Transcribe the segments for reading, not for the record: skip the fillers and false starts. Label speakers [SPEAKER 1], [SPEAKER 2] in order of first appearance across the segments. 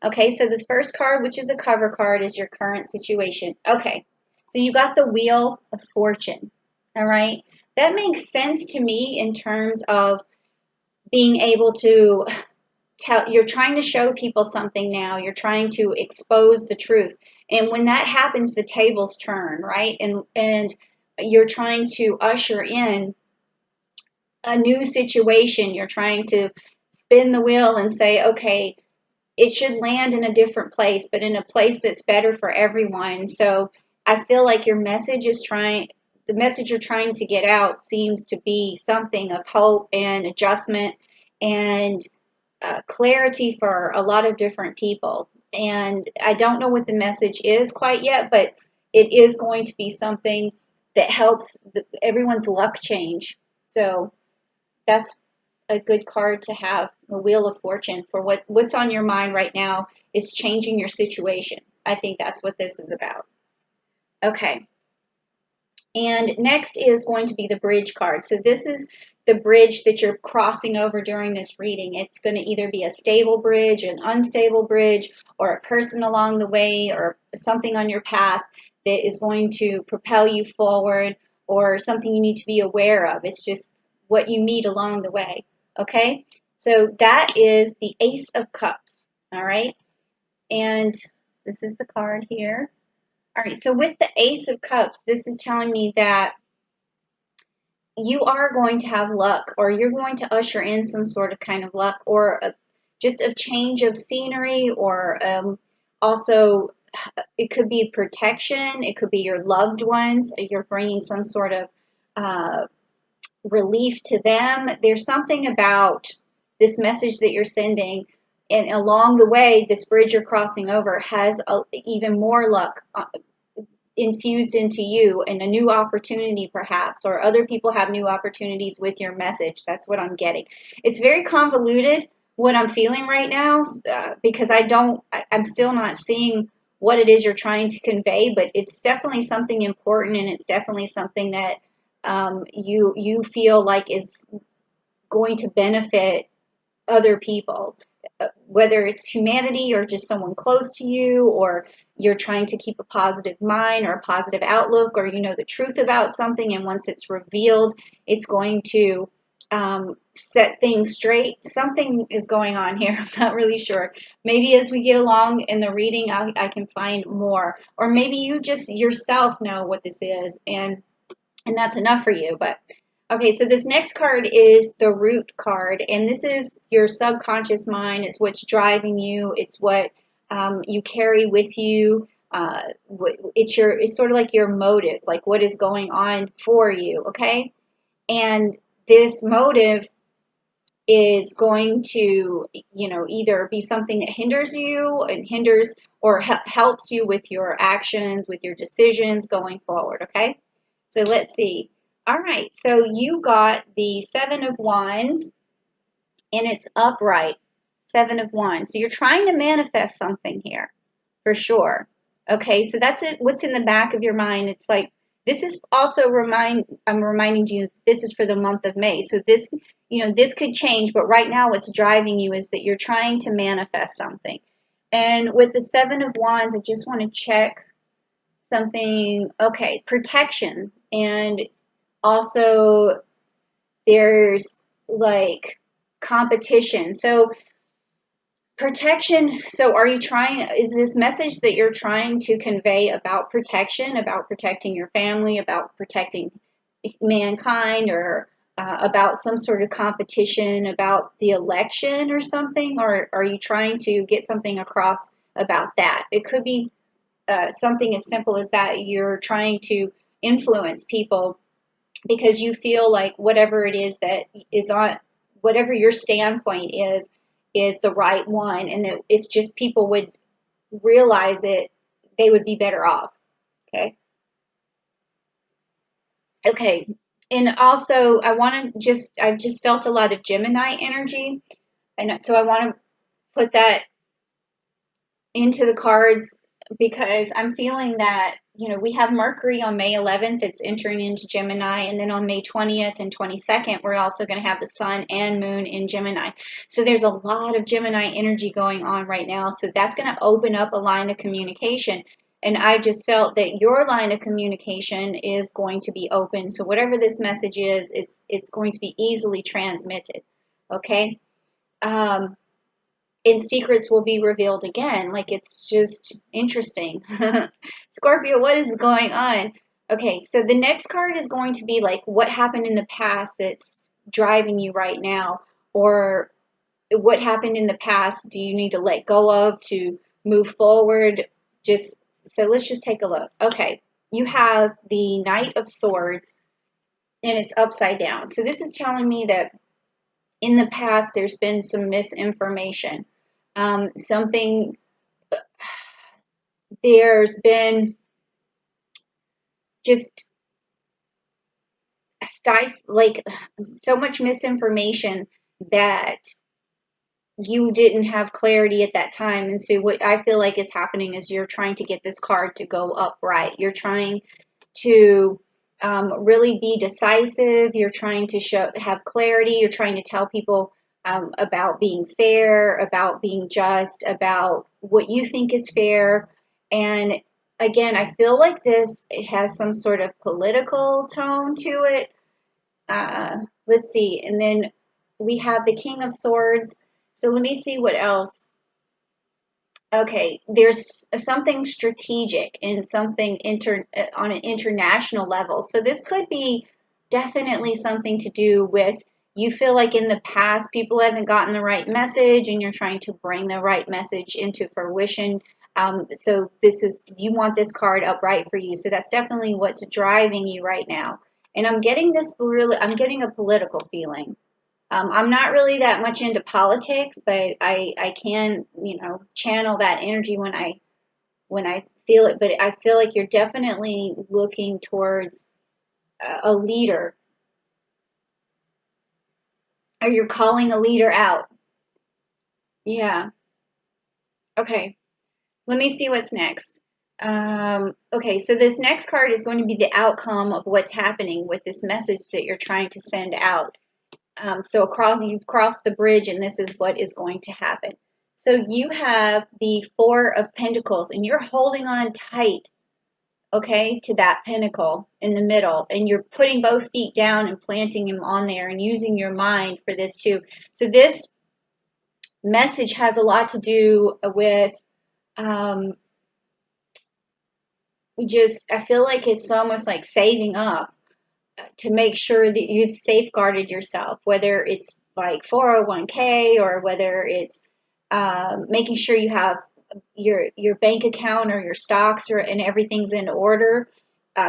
[SPEAKER 1] Okay, so this first card, which is the cover card, is your current situation. Okay, so you got the Wheel of Fortune. All right, that makes sense to me in terms of being able to tell, you're trying to show people something now, you're trying to expose the truth. And when that happens, the tables turn, right? And you're trying to usher in a new situation. You're trying to spin the wheel and say, okay, it should land in a different place, but in a place that's better for everyone. So I feel like the message you're trying to get out seems to be something of hope and adjustment and clarity for a lot of different people. And I don't know what the message is quite yet, but it is going to be something that helps everyone's luck change. So that's a good card to have, the Wheel of Fortune, for what's on your mind right now is changing your situation. I think that's what this is about. Okay. And next is going to be the bridge card. So this is the bridge that you're crossing over during this reading. It's going to either be a stable bridge, an unstable bridge, or a person along the way, or something on your path that is going to propel you forward, or something you need to be aware of. It's just what you meet along the way. Okay? So that is the Ace of Cups. All right? And this is the card here. All right, so with the Ace of Cups, this is telling me that you are going to have luck, or you're going to usher in some sort of kind of luck, or just a change of scenery, or also it could be protection, it could be your loved ones, you're bringing some sort of relief to them. There's something about this message that you're sending, and along the way, this bridge you're crossing over has even more luck infused into you, and a new opportunity perhaps, or other people have new opportunities with your message. That's what I'm getting. It's very convoluted what I'm feeling right now, because I'm still not seeing what it is you're trying to convey, but it's definitely something important, and it's definitely something that you feel like is going to benefit other people, whether it's humanity or just someone close to you, or you're trying to keep a positive mind or a positive outlook, or you know the truth about something, and once it's revealed, it's going to set things straight. Something is going on here. I'm not really sure. Maybe as we get along in the reading, I can find more, or maybe you just yourself know what this is, and that's enough for you. But okay, so this next card is the Root card, and this is your subconscious mind. It's what's driving you. It's what you carry with you. It's sort of like your motive, like what is going on for you. Okay, and this motive is going to, either be something that hinders you and hinders or helps you with your actions, with your decisions going forward. Okay, so let's see. All right, so you got the Seven of Wands, and it's upright. Seven of Wands. So you're trying to manifest something here, for sure. Okay, so that's it. What's in the back of your mind? It's like, this is also I'm reminding you, this is for the month of May. So this, this could change, but right now what's driving you is that you're trying to manifest something. And with the Seven of Wands, I just want to check something. Okay, protection. And also, there's like competition. So protection. So is this message that you're trying to convey about protection, about protecting your family, about protecting mankind, or about some sort of competition, about the election or something? Or are you trying to get something across about that? It could be something as simple as that. You're trying to influence people because you feel like whatever it is that is on, whatever your standpoint is the right one, and that if just people would realize it, they would be better off. Okay. Okay. And also, I've just felt a lot of Gemini energy, and so I want to put that into the cards because I'm feeling that, we have Mercury on May 11th, it's entering into Gemini, and then on May 20th and 22nd, we're also going to have the Sun and Moon in Gemini. So there's a lot of Gemini energy going on right now. So that's going to open up a line of communication. And I just felt that your line of communication is going to be open. So whatever this message is, it's going to be easily transmitted. Okay? Um, and secrets will be revealed again. Like, it's just interesting. Scorpio, what is going on? Okay, so the next card is going to be like what happened in the past that's driving you right now, or what happened in the past do you need to let go of to move forward? Just so let's just take a look. Okay, you have the Knight of Swords and it's upside down. So this is telling me that in the past there's been some misinformation. Something, there's been just like so much misinformation that you didn't have clarity at that time. And so what I feel like is happening is you're trying to get this card to go upright. You're trying to really be decisive. You're trying to have clarity. You're trying to tell people about being fair, about being just, about what you think is fair. And again, I feel like it has some sort of political tone to it. Let's see. And then we have the King of Swords. So let me see what else. Okay, there's something strategic and something on an international level. So this could be definitely something to do with you feel like in the past people haven't gotten the right message and you're trying to bring the right message into fruition. So you want this card upright for you. So that's definitely what's driving you right now. And I'm getting I'm getting a political feeling. I'm not really that much into politics, but I can, channel that energy when I feel it. But I feel like you're definitely looking towards a leader, or you're calling a leader out. Yeah. Okay. Let me see what's next. Okay, so this next card is going to be the outcome of what's happening with this message that you're trying to send out. So you've crossed the bridge, and this is what is going to happen. So you have the Four of Pentacles, and you're holding on tight, okay, to that pentacle in the middle, and you're putting both feet down and planting them on there and using your mind for this too. So this message has a lot to do with um, I feel like it's almost like saving up to make sure that you've safeguarded yourself, whether it's like 401k or whether it's making sure you have your bank account or your stocks and everything's in order,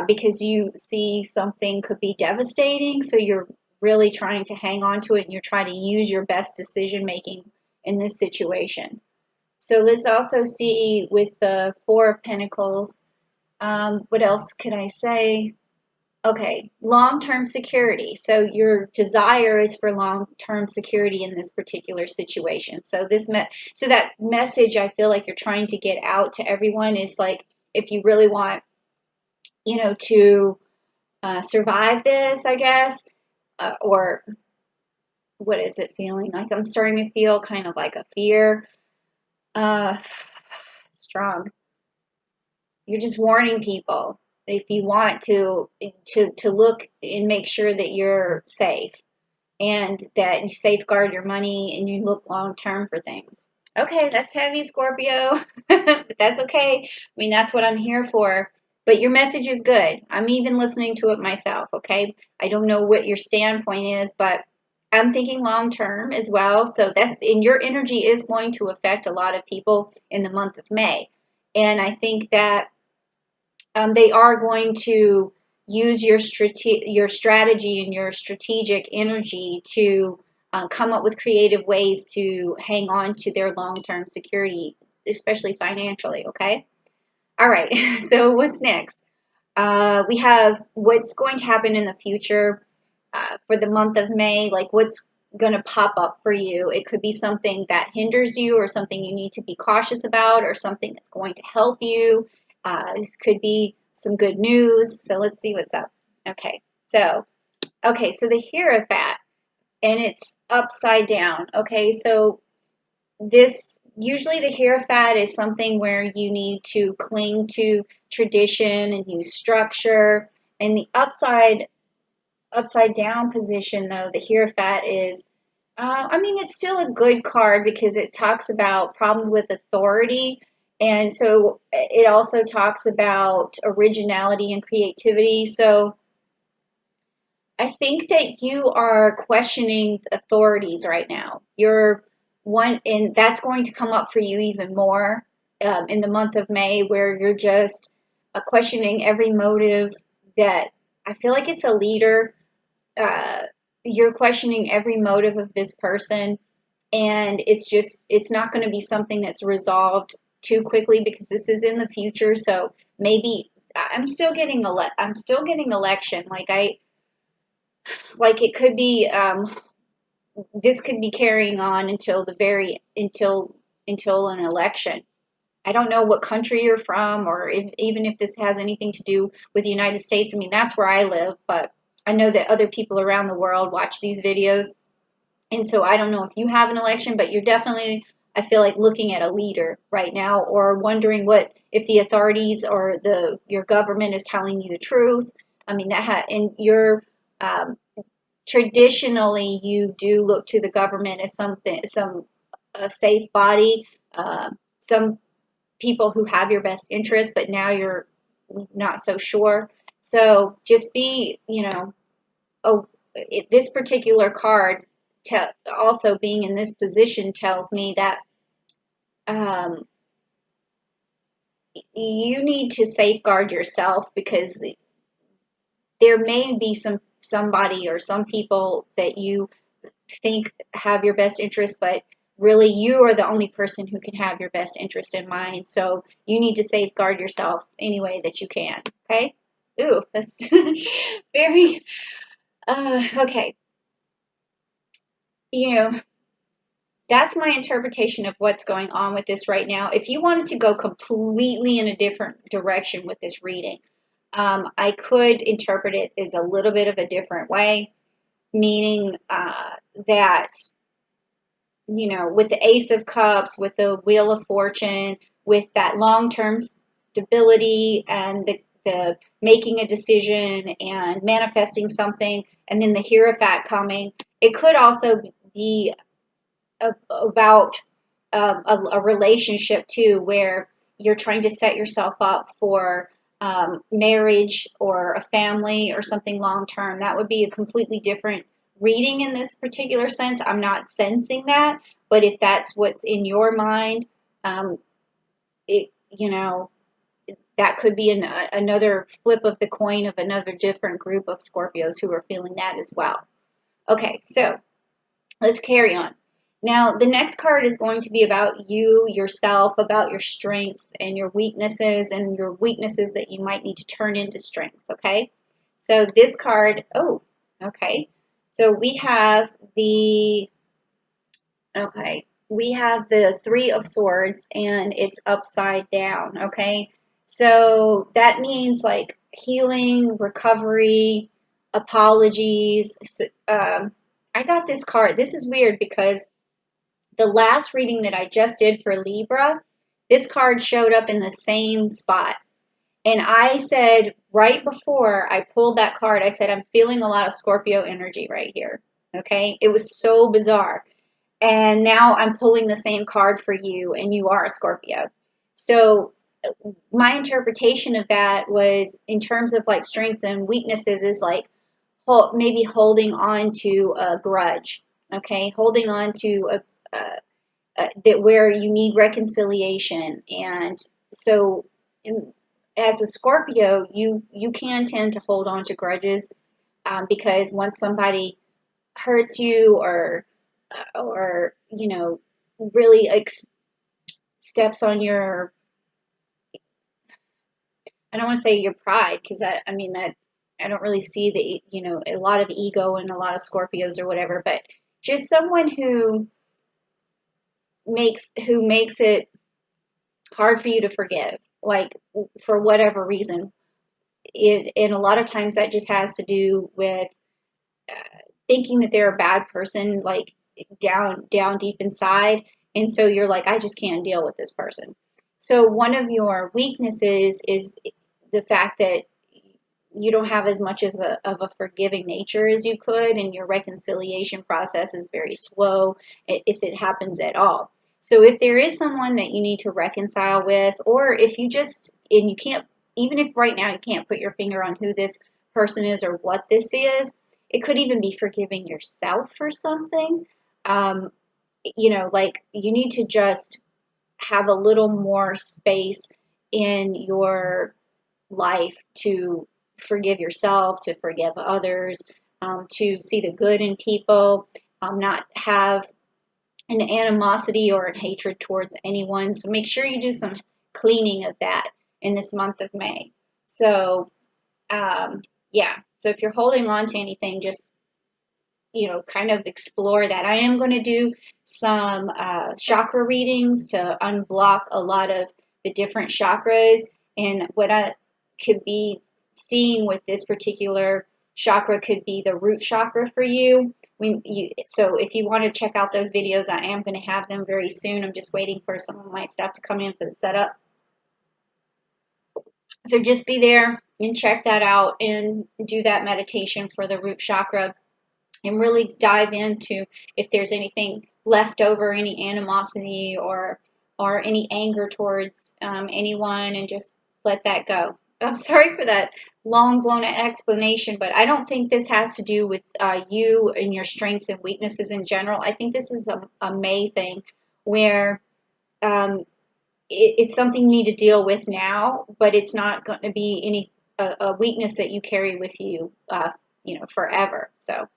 [SPEAKER 1] because you see something could be devastating. So you're really trying to hang on to it, and you're trying to use your best decision making in this situation. So let's also see with the Four of Pentacles, what else can I say? Okay, long-term security. So your desire is for long-term security in this particular situation. So that message I feel like you're trying to get out to everyone is like, if you really want, to survive this, I guess, or what is it feeling like? I'm starting to feel kind of like a fear. Strong. You're just warning people if you want to look and make sure that you're safe and that you safeguard your money and you look long term for things. Okay, that's heavy, Scorpio, but that's okay. I mean, that's what I'm here for. But your message is good. I'm even listening to it myself, okay? I don't know what your standpoint is, but I'm thinking long term as well. So your energy is going to affect a lot of people in the month of May. And I think that they are going to use your strategy and your strategic energy to come up with creative ways to hang on to their long-term security, especially financially, okay? All right, so what's next? We have what's going to happen in the future for the month of May, like what's going to pop up for you. It could be something that hinders you or something you need to be cautious about or something that's going to help you. This could be some good news. So let's see what's up. So the Hierophant, and it's upside down. Okay, so this usually the Hierophant is something where you need to cling to tradition and use structure. And the upside down position, though, the Hierophant is, it's still a good card because it talks about problems with authority. And so it also talks about originality and creativity. So I think that you are questioning authorities right now. You're one, and that's going to come up for you even more in the month of May, where you're just questioning every motive that I feel like it's a leader. Uh, you're questioning every motive of this person, and it's not going to be something that's resolved too quickly because this is in the future. So maybe I'm still getting election. Like it could be this could be carrying on until an election. I don't know what country you're from or even if this has anything to do with the United States. I mean, that's where I live, but I know that other people around the world watch these videos. And so I don't know if you have an election, but you're definitely, I feel like, looking at a leader right now or wondering what if the authorities or your government is telling you the truth. I mean, and you're traditionally you do look to the government as a safe body, some people who have your best interest, but now you're not so sure. So just be, this particular card also being in this position tells me that um, you need to safeguard yourself because there may be somebody or some people that you think have your best interest, but really you are the only person who can have your best interest in mind. So you need to safeguard yourself any way that you can. Okay? Ooh, that's very okay. You know, that's my interpretation of what's going on with this right now. If you wanted to go completely in a different direction with this reading, I could interpret it as a little bit of a different way, meaning that, with the Ace of Cups, with the Wheel of Fortune, with that long-term stability and the making a decision and manifesting something, and then the Hierophant coming, it could also be about a relationship too, where you're trying to set yourself up for marriage or a family or something long term. That would be a completely different reading in this particular sense. I'm not sensing that, but if that's what's in your mind, it that could be another flip of the coin of another different group of Scorpios who are feeling that as well. Okay, so let's carry on. Now, the next card is going to be about you, yourself, about your strengths and your weaknesses that you might need to turn into strengths, okay? So this card, okay. So we have the Three of Swords and it's upside down, okay? So that means like healing, recovery, apologies. I got this card. This is weird because the last reading that I just did for Libra, this card showed up in the same spot. And I said right before I pulled that card, I said, I'm feeling a lot of Scorpio energy right here. Okay? It was so bizarre. And now I'm pulling the same card for you, and you are a Scorpio. So my interpretation of that was in terms of like strengths and weaknesses is like maybe holding on to a grudge, okay? Holding on to that where you need reconciliation. And so as a Scorpio, you can tend to hold on to grudges because once somebody hurts you or really steps on your, I don't want to say your pride because I mean that I don't really see a lot of ego in a lot of Scorpios or whatever, but just someone who makes it hard for you to forgive, like for whatever reason. And a lot of times that just has to do with thinking that they're a bad person, like down deep inside, and so you're like, I just can't deal with this person. So one of your weaknesses is the fact that you don't have as much of a forgiving nature as you could, and your reconciliation process is very slow if it happens at all. So if there is someone that you need to reconcile with, or if you just, and you can't, even if right now you can't put your finger on who this person is or what this is, it could even be forgiving yourself for something. Um, like you need to just have a little more space in your life to forgive yourself, to forgive others, to see the good in people, not have an animosity or a hatred towards anyone. So make sure you do some cleaning of that in this month of May. So, yeah. So if you're holding on to anything, just kind of explore that. I am going to do some chakra readings to unblock a lot of the different chakras. And what I could be seeing with this particular chakra could be the root chakra for you. So if you want to check out those videos, I am going to have them very soon. I'm just waiting for some of my stuff to come in for the setup. So just be there and check that out and do that meditation for the root chakra, and really dive into if there's anything left over, any animosity or any anger towards anyone, and just let that go. I'm sorry for that long blown explanation, but I don't think this has to do with you and your strengths and weaknesses in general. I think this is a May thing where it's something you need to deal with now, but it's not going to be a weakness that you carry with you, forever. So.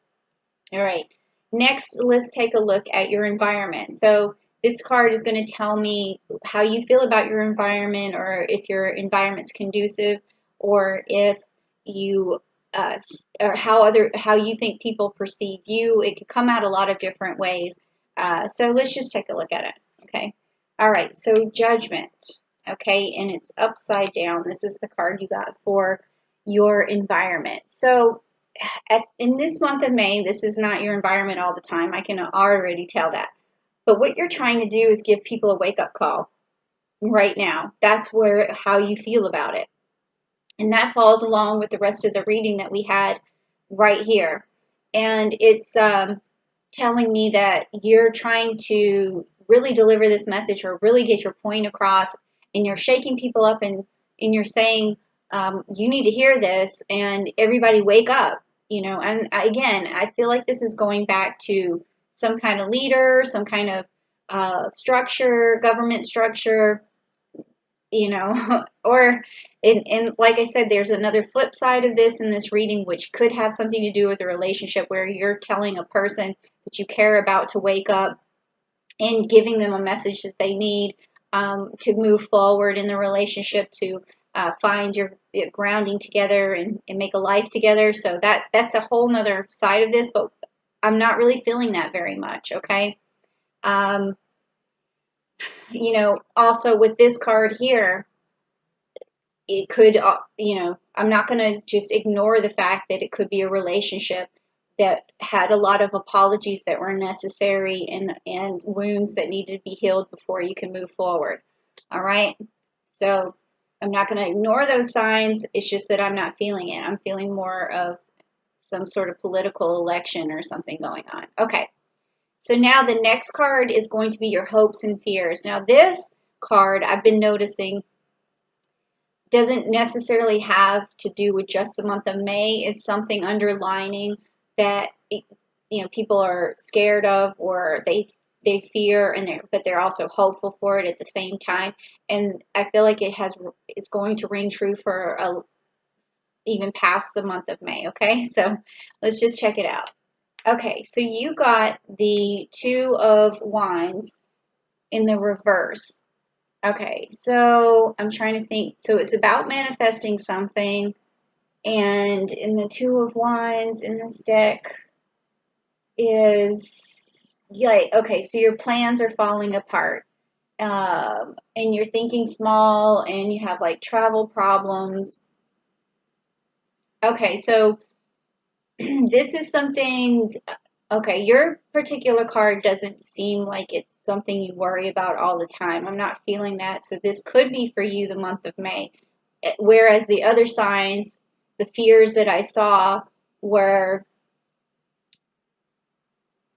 [SPEAKER 1] All right, next let's take a look at your environment. So this card is going to tell me how you feel about your environment, or if your environment's conducive, or if you or how you think people perceive you. It could come out a lot of different ways. So let's just take a look at it. Okay. All right. So Judgment. Okay, and it's upside down. This is the card you got for your environment. So in this month of May, this is not your environment all the time. I can already tell that. But what you're trying to do is give people a wake-up call right now. That's how you feel about it. And that falls along with the rest of the reading that we had right here. And it's telling me that you're trying to really deliver this message or really get your point across, and you're shaking people up, and you're saying, you need to hear this, and everybody wake up. And again, I feel like this is going back to some kind of leader, some kind of structure, government structure, or, and like I said, there's another flip side of this in this reading, which could have something to do with a relationship where you're telling a person that you care about to wake up and giving them a message that they need to move forward in the relationship, to find your grounding together and make a life together. So that's a whole nother side of this, but I'm not really feeling that very much. Okay. Also with this card here, it could, I'm not going to just ignore the fact that it could be a relationship that had a lot of apologies that were necessary, and wounds that needed to be healed before you can move forward. All right. So I'm not going to ignore those signs. It's just that I'm not feeling it. I'm feeling more of some sort of political election or something going on. Okay. So now the next card is going to be your hopes and fears. Now this card, I've been noticing, doesn't necessarily have to do with just the month of May. It's something underlining that people are scared of, or they fear, but they're also hopeful for it at the same time. And I feel like it's going to ring true for even past the month of May. Okay, so let's just check it out. Okay, so you got the Two of Wands in the reverse. Okay, so I'm trying to think. So it's about manifesting something, and in the Two of Wands in this deck, is, yeah, okay, so your plans are falling apart. And you're thinking small and you have like travel problems. Okay, so this is something, okay, your particular card doesn't seem like it's something you worry about all the time. I'm not feeling that. So this could be for you the month of May. Whereas the other signs, the fears that I saw were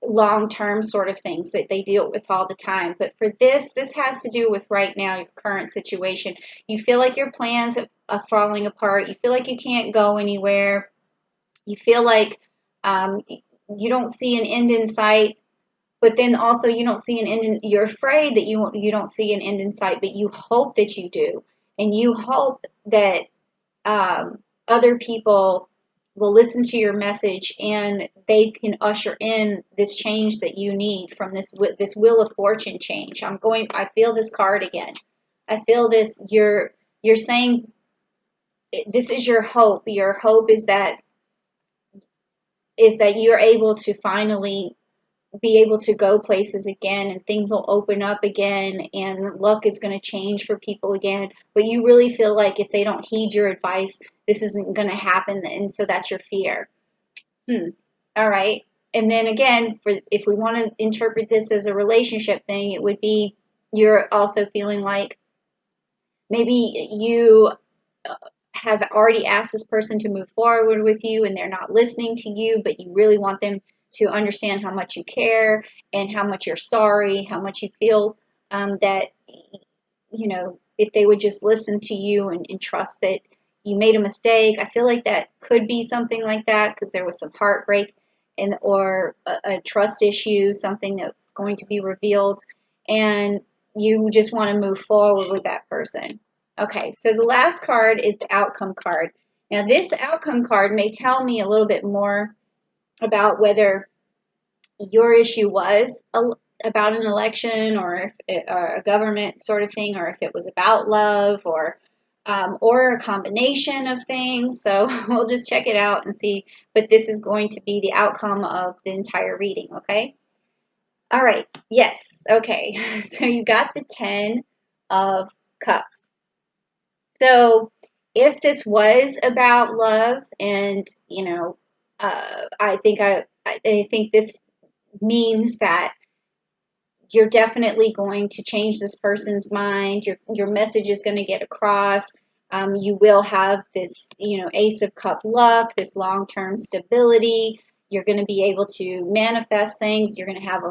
[SPEAKER 1] long-term sort of things that they deal with all the time. But for this has to do with right now, your current situation. You feel like your plans are falling apart. You feel like you can't go anywhere. You feel like you don't see an end in sight, but then also you don't see an end in, you're afraid that you don't see an end in sight, but you hope that you do. And you hope that other people will listen to your message and they can usher in this change that you need from this wheel of fortune change. I feel this card again. I feel this, you're saying this is your hope. Your hope is that you're able to finally be able to go places again and things will open up again and luck is going to change for people again. But you really feel like if they don't heed your advice, this isn't going to happen. And so that's your fear. All right. And then again, if we want to interpret this as a relationship thing, it would be you're also feeling like maybe you have already asked this person to move forward with you and they're not listening to you, but you really want them to understand how much you care and how much you're sorry, how much you feel that, if they would just listen to you and trust that you made a mistake. I feel like that could be something like that because there was some heartbreak or a trust issue, something that's going to be revealed, and you just want to move forward with that person. Okay, so the last card is the outcome card. Now, this outcome card may tell me a little bit more about whether your issue was about an election or a government sort of thing, or if it was about love or a combination of things. So we'll just check it out and see. But this is going to be the outcome of the entire reading, okay? All right, yes, okay. So you got the 10 of Cups. So if this was about love and, I think this means that you're definitely going to change this person's mind. Your message is going to get across. You will have this, Ace of Cup luck, this long-term stability. You're going to be able to manifest things. You're going to have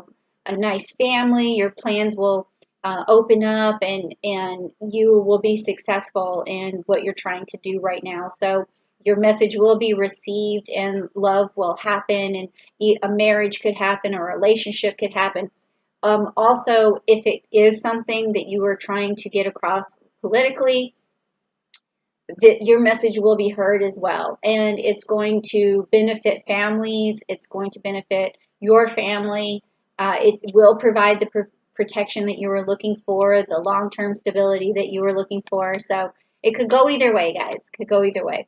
[SPEAKER 1] a nice family. Your plans will open up, and you will be successful in what you're trying to do right now. So your message will be received, and love will happen, and a marriage could happen, or a relationship could happen. Also, if it is something that you are trying to get across politically, your message will be heard as well. And it's going to benefit families. It's going to benefit your family. It will provide the protection that you were looking for, the long-term stability that you were looking for. So it could go either way, guys. It could go either way.